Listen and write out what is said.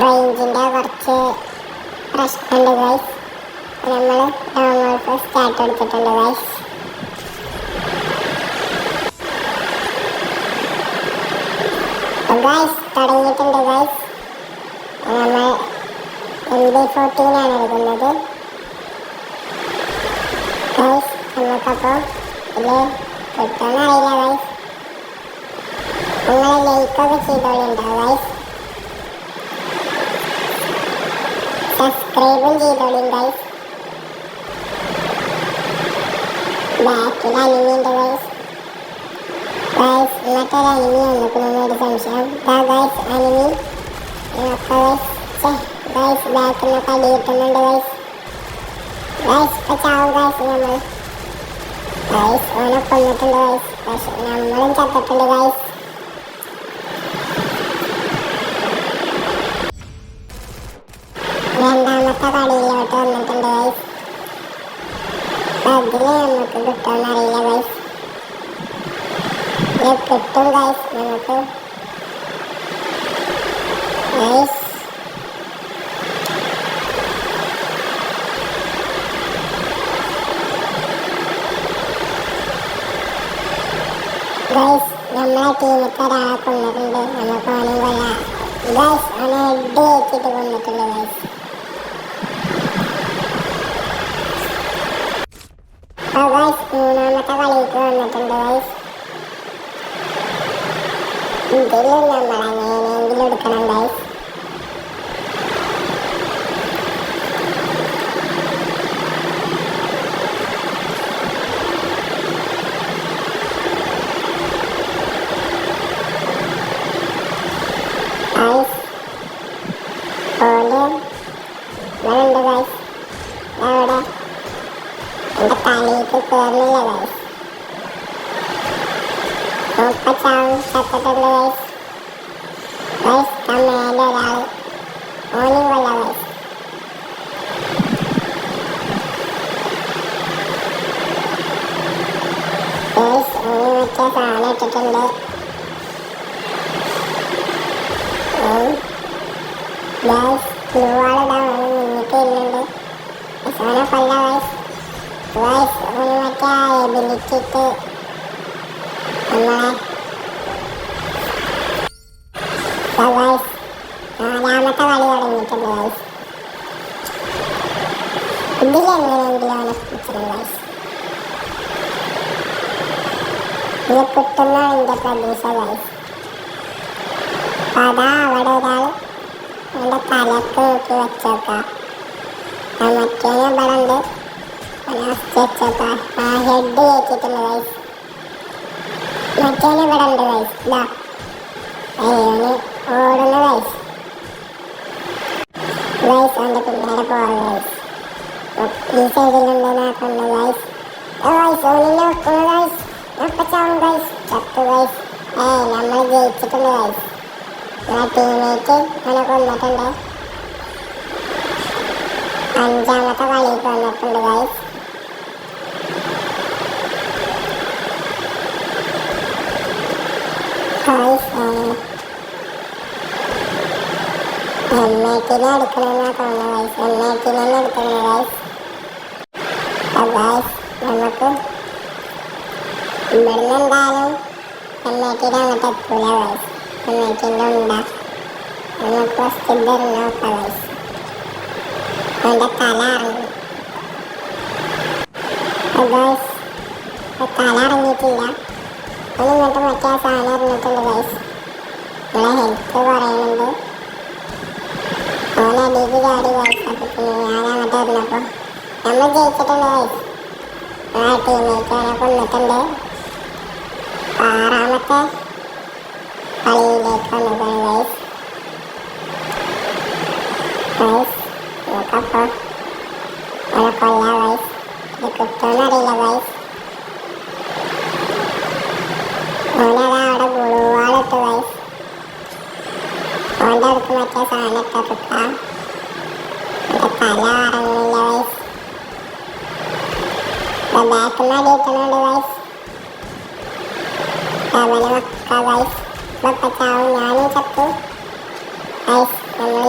റേഞ്ചിൻ്റെ കുറച്ച് പ്രശ്നമുണ്ട് ഗൈസ്. നമ്മൾ ഡൗൺലോഡ് സ്റ്റാർട്ട് എടുത്തിട്ടുണ്ട് ഗൈസ്. ഗൈസ് തുടങ്ങിയിട്ടുണ്ട് ഗൈസ്. നമ്മൾ MB14 ആണ് എടുക്കുന്നത് ഗൈസ്. നമുക്കപ്പോൾ ഇതിൽ കിട്ടുമെന്നറിയില്ല ഗൈസ്. നിങ്ങൾ ലൈക്കൊക്കെ ചെയ്തോളിണ്ടോ ഗൈസ്. സബ്സ്ക്രൈബും ചെയ്തോളിൻ ഗൈസ്. ബാക്കിൽ അനിമിയുണ്ട് ഗൈസ്. ഗൈസ് മറ്റൊരു അനിമി വന്നിക്കുന്നൊരു സംശയം. ഗൈസ് അനിമി ഗൈസ് ബാക്കിൽ നിന്നൊക്കെ അടി കിട്ടുന്നുണ്ട് ഗൈസ്. ഗൈസ് ഇപ്പം ചാവും ഗൈസ്. നമ്മൾ ഗൈസ് ഓനെ കൊന്നിട്ടുണ്ട് ഗൈസ്. പക്ഷെ നമ്മളും ചത്തിട്ടുണ്ട് ഗൈസ്. രണ്ടാമത്തെ കളിയിലോട്ട് വന്നിട്ടുണ്ട് ഗൈസ്. അതിൽ നമുക്ക് കിട്ടുമെന്നറിയില്ല ഗൈസ്. ഇത് കിട്ടും ഗൈസ് നമുക്ക് ഗൈസ്. ഗൈസ് നമ്മളെ ടീമിൽ ഒരാളെ കൊന്നിട്ടുണ്ട്. നമുക്ക് ഓനും കൊല്ലാം ഗൈസ്. അവനെ ഹെഡ് വെച്ചിട്ട് കൊന്നിട്ടുണ്ട് ഗൈസ്. ഗൈസ് മൂന്നാമത്തെ കളിക്ക് വന്നിട്ടുണ്ട് ഗൈസ്. ഇതിൽ നമ്മൾ അങ്ങനെയെങ്കിലും എടുക്കണം ഗൈസ്. ഗൈസ് ഓല് ഇവരുണ്ട് ഗൈസ്. അവിടെ എൻ്റെ തലയ്ക്ക് കയറുന്നില്ല ഗൈസ്. ഒപ്പച്ചാവും ചത്തിട്ടുണ്ട് ഗൈസ്. ഗൈസ് മേലെ ഒരാൾ ഓനും കൊല്ല ഗൈസ്. ഗൈസ് ഓന് മറ്റേ സാധനം ഇട്ടിട്ടുണ്ട്. ഗൈസ് ബ്ലൂവാളിടാൻ ഓന് മുന്നിട്ട് വരുന്നുണ്ട്. ഓനെ കൊല്ല ഗൈസ്. ഗൈസ് ഓന് മറ്റേ എബിലിറ്റി ഇട്ട് നമ്മളെ ഗൈസ് നാലാമത്തെ കളി തുടങ്ങിയിട്ടുണ്ട് ഗൈസ്. ഇതിലെങ്ങനെയെങ്കിലും അവനെ പിടിച്ചിട്ടുണ്ട് ഗൈസ്. ഇത് കിട്ടുന്ന എൻ്റെ പ്രതീക്ഷ ഗൈസ്. അതാ അവിടെ ഒരാൾ എൻ്റെ തലക്ക് നോക്കി വെച്ചേക്കാം. മറ്റേനെ ഇവിടെ ഉണ്ട്. വെച്ചേക്കാം. ആ ഹെഡ് വെച്ചിട്ടുണ്ട് ഗൈസ്. മറ്റേനെ ഇവിടെ ഉണ്ട് ഗൈസ്. ഇതാ അയ്യോന് ഓടുന്ന ഗൈസ്. ഗൈസ് അവൻ്റെ പിന്നാലെ പോകാം ഗൈസ്. ഈ സൈഡിലുണ്ടെന്ന് ആക്കുന്നുണ്ട് ഗൈസ്. ഗൈസ് ഓനിനെ വെക്കുന്നു ഗൈസ്. ഒപ്പച്ചാവും ഗൈസ്. ചത്തു ഗൈസ്. നമ്മൾ ജയിച്ചിട്ടുണ്ട് ഗൈസ്. നമ്മളെ ടീമേറ്റ് അവനെ കൊന്നിട്ടുണ്ട്. അഞ്ചാമത്തെ കളിക്ക് വന്നിട്ടുണ്ട് ഗൈസ്. ഗൈസ് M18 എടുക്കണമെന്നാ തോന്നുന്നു ഗൈസ്. M18 തന്നെ എടുക്കണം ഗൈസ്. ഗൈസ് നമുക്ക് ഇവിടുന്ന് എന്തായാലും M18 അങ്ങോട്ട് എത്തൂല ഗൈസ്. M18 ഉണ്ടാ നമുക്ക് ഫസ്റ്റ് ഇതെറിഞ്ഞ് നോക്കാം ഗൈസ്. അവൻ്റെ തല ഇറങ്ങി ഗൈസ്. തല ഇറങ്ങിയിട്ടില്ല. അവനിങ്ങോട്ട് മറ്റേ സാധനം ഇറങ്ങിയിട്ടുണ്ട് ഗൈസ്. നമ്മളെ ഹെൽത്ത് പറയുന്നുണ്ട്. ഓനടിക്ക് ചാടി ഗൈസ്. അപ്പം ഞാൻ അങ്ങോട്ട് ഇരുന്നപ്പോൾ നമ്മൾ ജയിച്ചിട്ടുണ്ട് ഗൈസ്. ആ ടീമേറ്റ് അവനെ കൊന്നിട്ടുണ്ട്. ആറാമത്തെ കളിയിലേക്ക് വന്നിട്ടാണ് ഗൈസ്. ഗൈസ് നമുക്കപ്പോൾ അവനെ കൊല്ലാം ഗൈസ്. ഇത് കിട്ടുമെന്നറിയില്ല ഗൈസ്. ഓനതാ അവിടെ ഗ്ലൂവാളിട്ട് ഗൈസ്. ഓൻ്റെ അടുത്ത് മറ്റേ സാധനം ഇട്ടിട്ടാ. എൻ്റെ തല ഇറങ്ങുന്നില്ല ഗൈസ്. ബാക്കിൽ നിന്ന് അടി കിട്ടുന്നുണ്ട് ഗൈസ്. അവനെ വെക്കാം ഗൈസ്. വെപ്പച്ചാവും. ഞാനും ചത്തു ഗൈസ്. നമ്മൾ